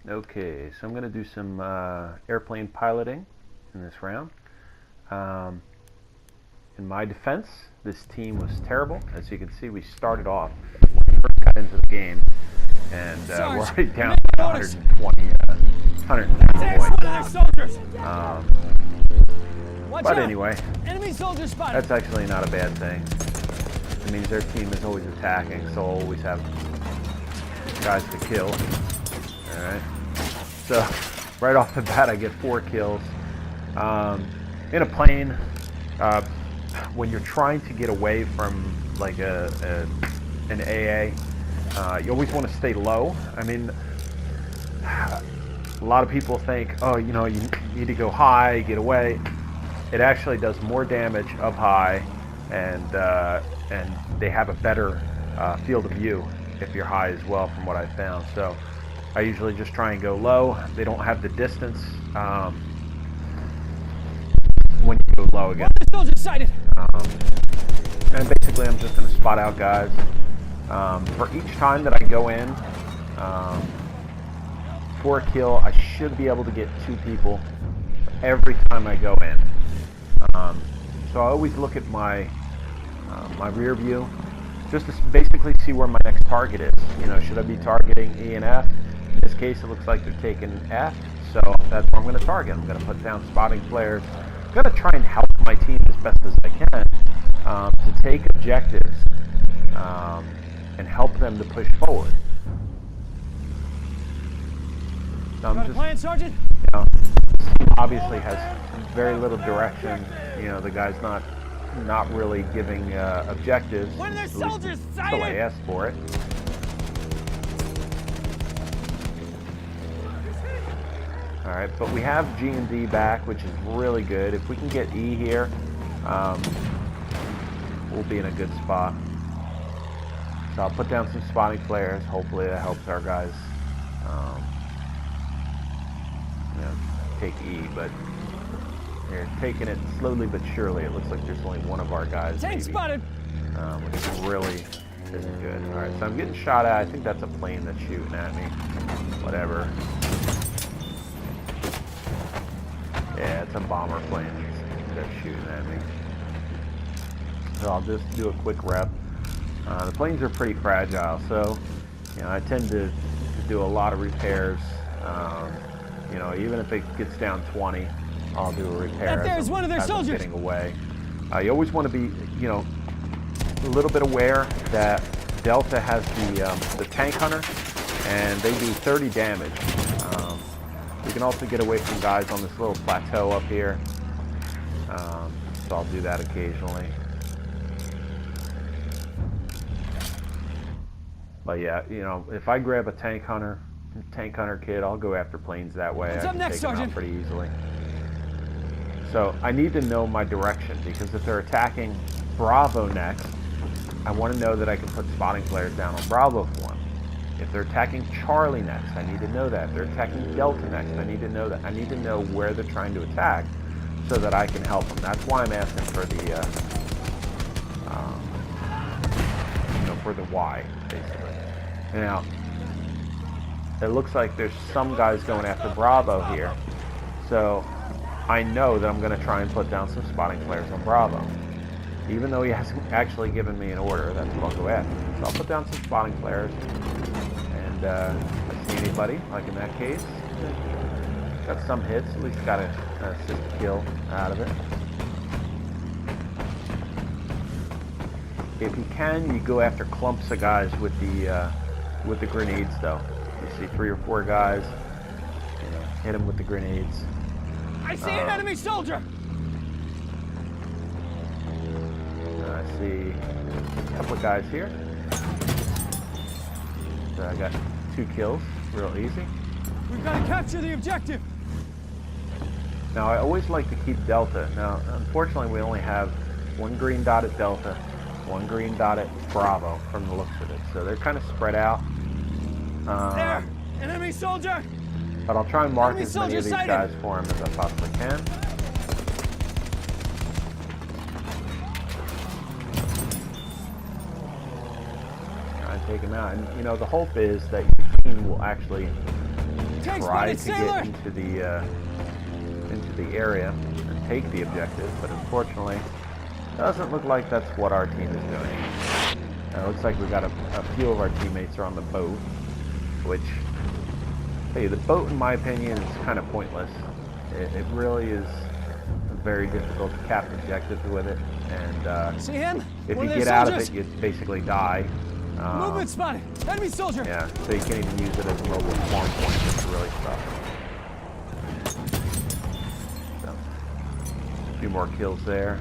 Okay, so I'm going to do some airplane piloting in this round. In my defense, this team was terrible. As you can see, we started off when we first got into the game, and we're already down 120 points. But anyway, that's actually not a bad thing. It means their team is always attacking, so I'll always have guys to kill. Alright, so right off the bat I get 4 kills. In a plane, when you're trying to get away from like an AA, you always want to stay low. I mean, a lot of people think, oh, you know, you need to go high, get away. It actually does more damage up high, and they have a better field of view if you're high as well, from what I found. So I usually just try and go low. They don't have the distance when you go low again. And basically I'm just going to spot out guys. For each time that I go in for a kill, I should be able to get 2 people every time I go in. So I always look at my my rear view just to basically see where my next target is. You know, should I be targeting E and F? In this case, it looks like they're taking F, so that's where I'm going to target. I'm going to put down spotting flares. I'm going to try and help my team as best as I can to take objectives and help them to push forward. So I'm just, plan, Sergeant? You know, this team obviously has very little direction. You know, the guy's not really giving objectives. When their soldiers until I asked for it. All right, but we have G and D back, which is really good. If we can get E here, we'll be in a good spot. So I'll put down some spotting flares. Hopefully that helps our guys, you know, take E. But they're taking it slowly but surely. It looks like there's only one of our guys, Tank maybe, spotted. which really isn't good. All right, so I'm getting shot at. I think that's a plane that's shooting at me. Whatever. Yeah, it's a bomber plane that's shooting at me. So I'll just do a quick rep. The planes are pretty fragile, so you know I tend to do a lot of repairs. You know, even if it gets down 20, I'll do a repair. There's one of their soldiers getting away. You always want to be, you know, a little bit aware that Delta has the tank hunter, and they do 30 damage. You can also get away from guys on this little plateau up here. So I'll do that occasionally. But yeah, you know, if I grab a tank hunter kit, I'll go after planes that way. What's I up can next, take them out Sergeant? pretty easily. So I need to know my direction, because if they're attacking Bravo next, I want to know that I can put spotting flares down on Bravo for them. If they're attacking Charlie next, I need to know that. If they're attacking Delta next, I need to know that. I need to know where they're trying to attack so that I can help them. That's why I'm asking for the, you know, for the Y, basically. Now, it looks like there's some guys going after Bravo here. So I know that I'm going to try and put down some spotting flares on Bravo. Even though he hasn't actually given me an order, that's what I'll go after. So I'll put down some spotting flares. And if I see anybody, like in that case, got some hits, at least got an assist kill out of it. If you can, you go after clumps of guys with the grenades, though. You see 3 or 4 guys, you know, hit them with the grenades. I see an enemy soldier. I see a couple of guys here. So I got 2 kills, real easy. We've got to capture the objective. Now I always like to keep Delta. Now unfortunately we only have 1 green dot at Delta, 1 green dot at Bravo from the looks of it. So they're kind of spread out. There, an enemy soldier. But I'll try and mark Enemy as many of these soldier guys for him as I possibly can. Try and take him out. And you know, the hope is that your team will actually try spotted, to sailor! get into the area and take the objective, but unfortunately, it doesn't look like that's what our team is doing. It looks like we've got a few of our teammates are on the boat, which, hey, the boat, in my opinion, is kind of pointless. It really is very difficult to cap objectives with it, and See him? if One you of get their out of soldiers. it, you basically die. Movement spotted. Enemy soldier. Yeah, so you can't even use it as a mobile spawn point, which really sucks. So, a few more kills there.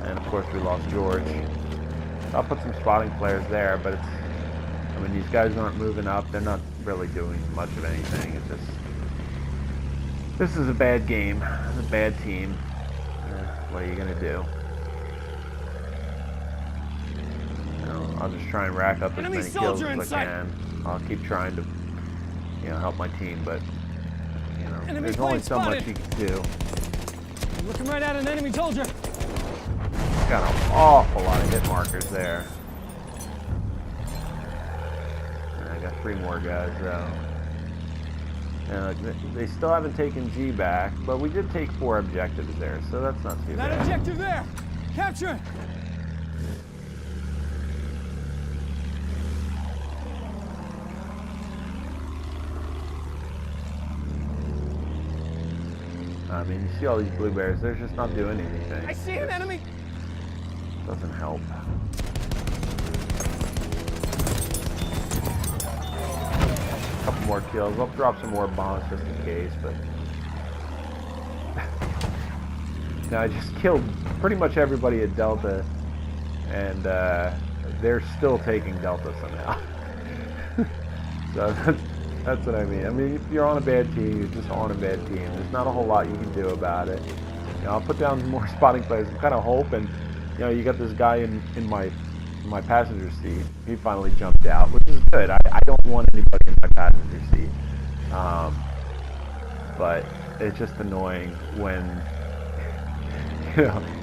And of course we lost George. I'll put some spotting flares there, but it's, I mean, these guys aren't moving up. They're not really doing much of anything. It's just, this is a bad game. It's a bad team. What are you gonna do? I'll just try and rack up as Enemy many kills soldier in as I sight. can. I'll keep trying to, help my team, but, Enemy there's only plane so much spotted. you can do. I'm looking right at an enemy soldier. Got an awful lot of hit markers there. And I got 3 more guys, though. They still haven't taken G back, but we did take 4 objectives there, so that's not too That bad. objective there. Capture it. I mean, you see all these blue bears, they're just not doing anything. I see an enemy. Doesn't help. Couple more kills. I'll drop some more bombs just in case, but now I just killed pretty much everybody at Delta, and they're still taking Delta somehow. So that's what I mean. I mean, if you're on a bad team, you're just on a bad team. There's not a whole lot you can do about it. I'll put down more spotting players. I'm kind of hoping, you got this guy in my passenger seat. He finally jumped out, which is good. I don't want anybody in my passenger seat. But it's just annoying when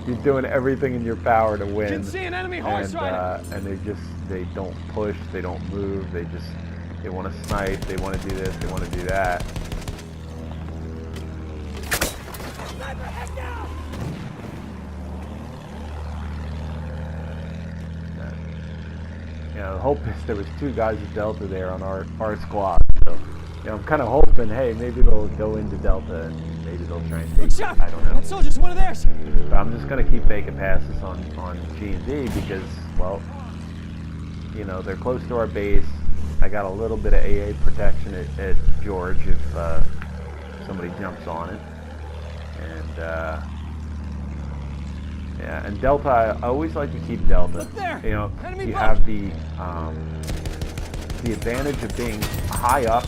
you're doing everything in your power to win. Can see an enemy horse rider. And they don't push, they don't move, they want to snipe, they want to do this, they want to do that. Sniper, head down. The hope is there was 2 guys at Delta there on our squad. So, I'm kind of hoping, hey, maybe they'll go into Delta and maybe they'll try and Good take shot. it. I don't know. That soldier's one of theirs. But I'm just going to keep making passes on G and D because, well, they're close to our base. I got a little bit of AA protection at George if somebody jumps on it. And, yeah, and Delta, I always like to keep Delta. Look there. Enemy You boat. have the advantage of being high up,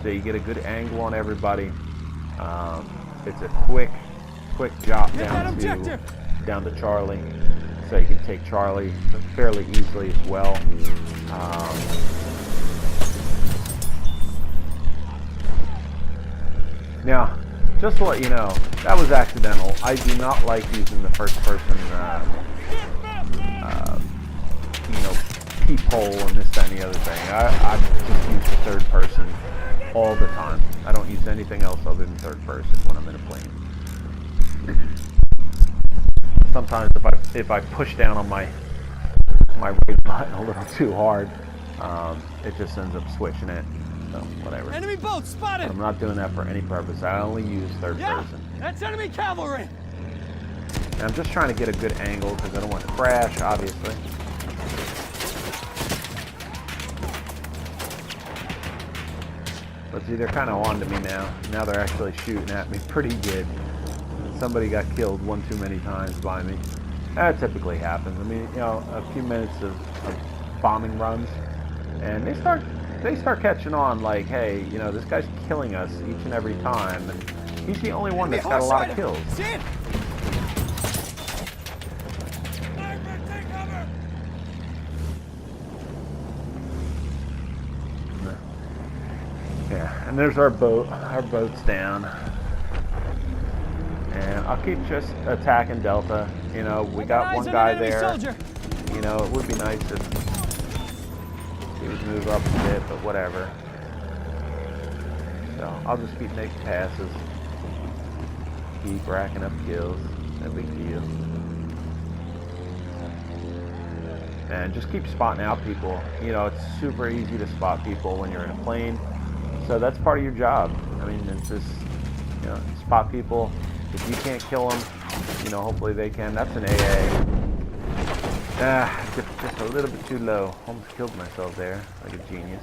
so you get a good angle on everybody. It's a quick drop Hit that objective. down to Charlie, so you can take Charlie fairly easily as well. Now, just to let you know, that was accidental. I do not like using the first person, peephole and this, that, and the other thing. I just use the third person all the time. I don't use anything else other than third person when I'm in a plane. Sometimes if I push down on my right button a little too hard, it just ends up switching it. So whatever. Enemy boat spotted. I'm not doing that for any purpose. I only use third person. That's enemy cavalry. And I'm just trying to get a good angle because I don't want to crash, obviously. But see, they're kind of on to me now. Now they're actually shooting at me pretty good. Somebody got killed one too many times by me. That typically happens. I mean, a few minutes of bombing runs, and they start catching on like, hey, this guy's killing us each and every time, and he's the only one that's got a lot of kills. See it? Yeah, and there's our boat. Our boat's down. And I'll keep just attacking Delta. We got one guy there. It would be nice if He would move up a bit, but whatever. So I'll just keep making passes. Keep racking up kills. No big deal. And just keep spotting out people. You know, it's super easy to spot people when you're in a plane. So that's part of your job. I mean, it's just, you know, spot people. If you can't kill them, you know, hopefully they can. That's an AA. Just a little bit too low. Almost killed myself there, like a genius.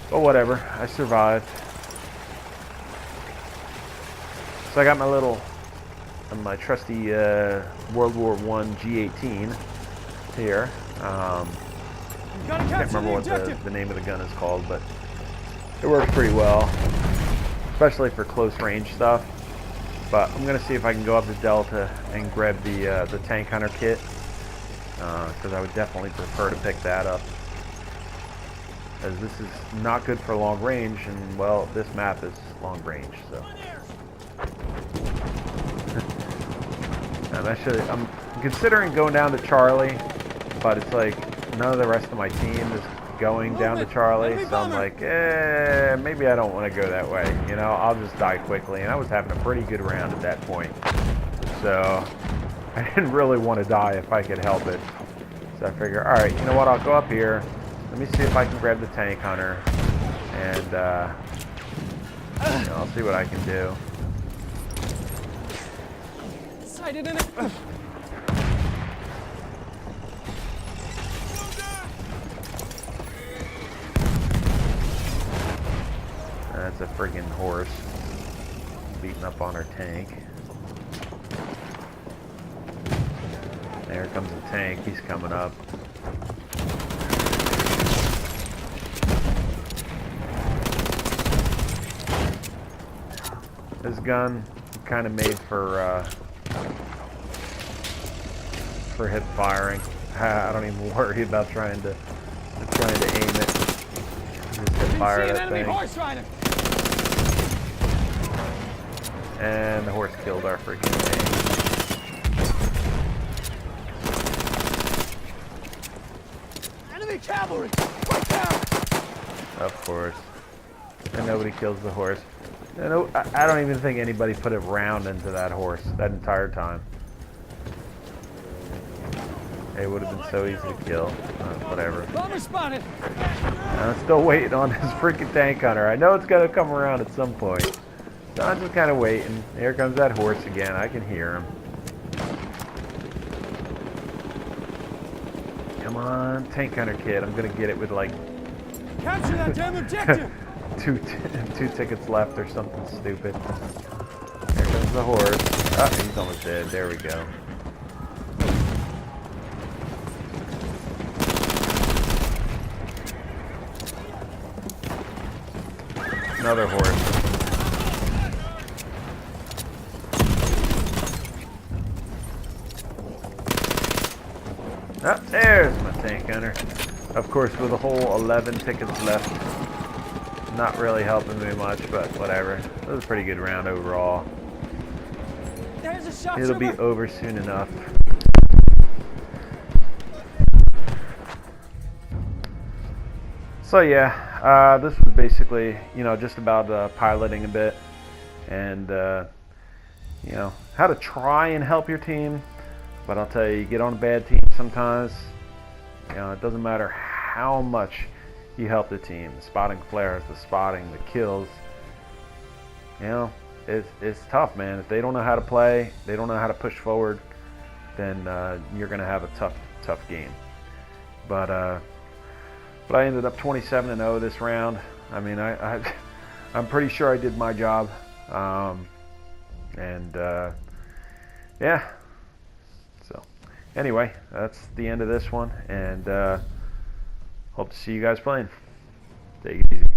But whatever, I survived. So I got my little, my trusty World War I G18 here. I can't remember what the name of the gun is called, but it works pretty well, especially for close range stuff. But I'm gonna see if I can go up to Delta and grab the Tank Hunter kit, because I would definitely prefer to pick that up, as this is not good for long range, and well, this map is long range, so. I'm considering going down to Charlie, but it's like none of the rest of my team is going down to Charlie, so I'm like, maybe I don't want to go that way. You know, I'll just die quickly, and I was having a pretty good round at that point, so I didn't really want to die if I could help it. So I figure, all right, you know what? I'll go up here. Let me see if I can grab the Tank Hunter, and you know, I'll see what I can do. Sighted in it. That's a friggin' horse beating up on our tank. There comes the tank. He's coming up. This gun kind of made for hip firing. I don't even worry about trying to aim it. Just hip fire that thing. Horse rider. And the horse killed our freaking tank. Enemy cavalry. Right there. Of course. And nobody kills the horse. No, I don't even think anybody put a round into that horse that entire time. It would have been so easy to kill. Whatever. Bomber spotted. I'm still waiting on this freaking Tank Hunter. I know it's gonna come around at some point. So I'm just kind of waiting. Here comes that horse again. I can hear him. Come on, Tank Hunter kid. I'm gonna get it with like Capture that damn objective. two tickets left or something stupid. There comes the horse. Oh, he's almost dead. There we go. Another horse. Oh, there's my Tank Hunter. Of course, with a whole 11 tickets left. Not really helping me much, but whatever. It was a pretty good round overall. There's a shot. It'll be over soon enough. So yeah, this was basically, you know, just about piloting a bit, and you know, how to try and help your team. But I'll tell you, you get on a bad team sometimes. You know, it doesn't matter how much you help the team. The spotting flares, the spotting, the kills. You know, it's tough, man. If they don't know how to play, they don't know how to push forward, then you're gonna have a tough game. But I ended up 27-0 this round. I mean, I'm pretty sure I did my job. Yeah. So, anyway, that's the end of this one, and hope to see you guys playing. Take it easy.